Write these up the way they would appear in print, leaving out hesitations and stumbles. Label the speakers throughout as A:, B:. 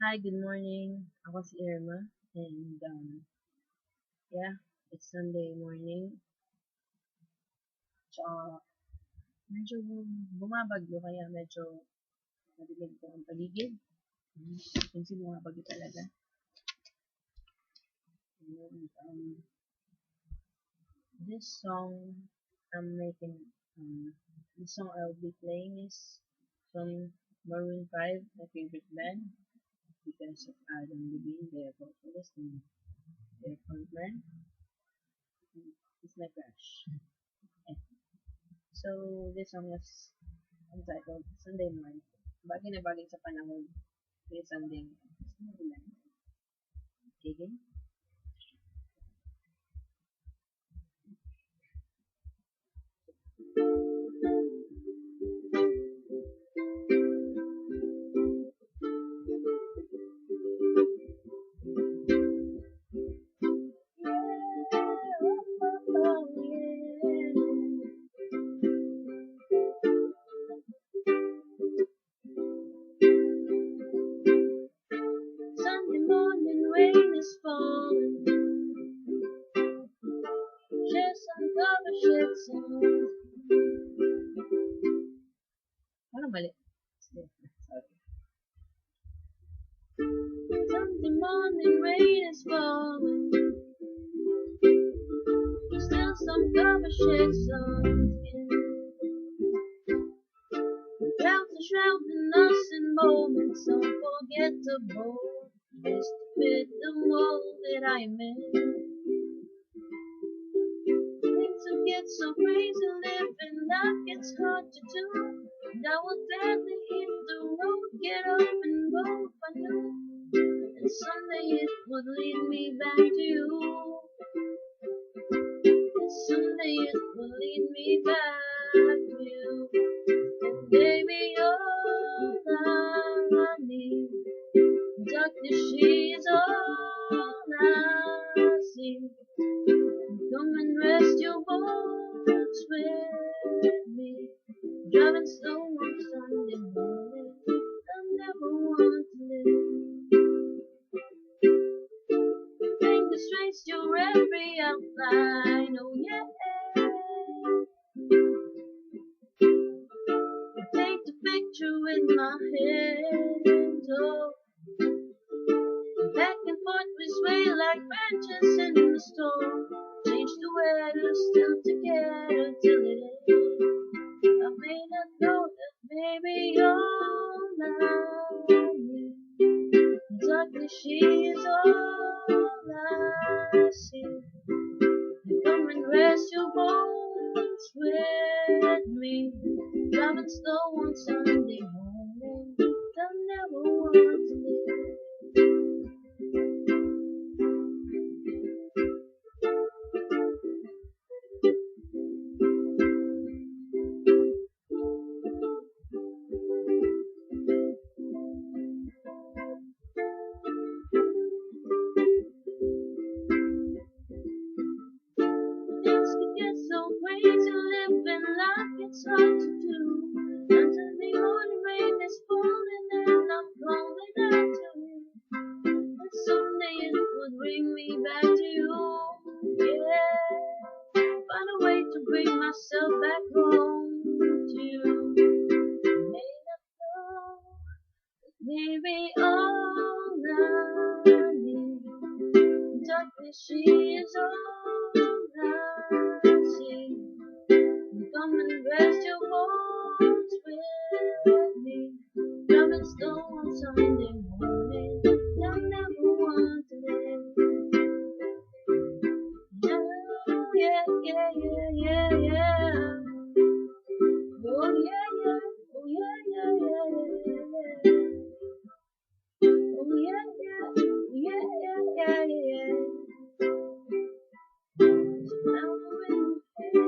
A: Hi, good morning. Ako si Irma and yeah, it's Sunday morning. Tsaka medyo bumabagyo kaya medyo madilim ko ang paligid. Kasi bumabagyo talaga. And, this song I'm making, the song I'll be playing is from Maroon 5, my favorite band, because of Adam Levine, their vocalist and their frontman. He's my crush. So, this song is entitled Sunday Morning. Bagay na bagay sa panahon ng Sunday. Gusto mo ulan? Okay, Sunday morning rain is falling. Share some cover, shed some. Parang mali. Sorry. Sunday morning rain is falling. Still some cover, shed some. Clouds are shrouding us in moments unforgettable. Just to fit the mold that I'm in. Things will get so crazy, living life gets hard to do. And I will gladly hit the road, get up and go if I knew. And someday it would lead me back to you. And someday it will lead me back to you. And baby, all I need. Darkness, she is all I see. Come and rest your bones with me. Driving slow on Sunday morning. I never want to live. Fingers trace your every outline. Oh yeah. Paint the picture in my head. Oh. Back and forth we sway like branches in the storm. Change the weather, still together till it ends. I may not know that, baby, all I need. Darkness, she is all I see. You come and rest your bones with me. Driving slow on Sunday morning. I never want to live. Things can get so crazy, living life gets hard to do. Until the morning rain is falling and I'm calling out to you. And someday it would bring me back to you. Yeah, find a way to bring myself back home to you. May not know, maybe all I need. Darkness, she is all I see. Come and rest your bones with me. Driving slow on Sunday morning. I never want to live. Oh, yeah, yeah, yeah, yeah, yeah. Oh, yeah, yeah. Oh, yeah, yeah, yeah, yeah, yeah. Oh, yeah, yeah. Yeah, yeah, yeah, yeah. Now we're in the air.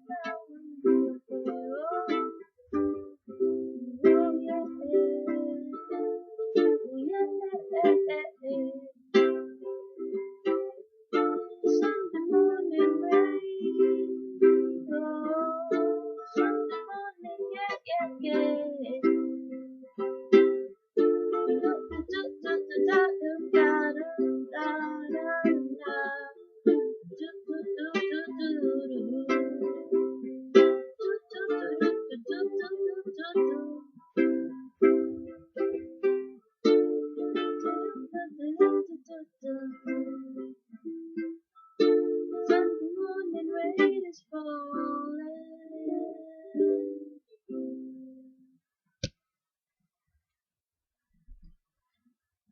A: Now we're in the air. Oh, yeah, yeah.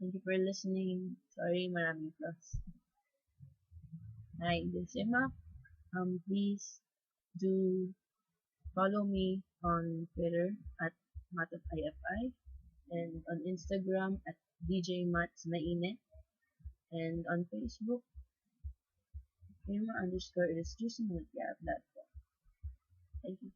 A: Thank you for listening. Sorry, maraming flaws. Hi, this is Emma. Please do follow me on Twitter at MatotIFI and on Instagram at DJMatsMainit and on Facebook, Emma_illustration with platform. Thank you.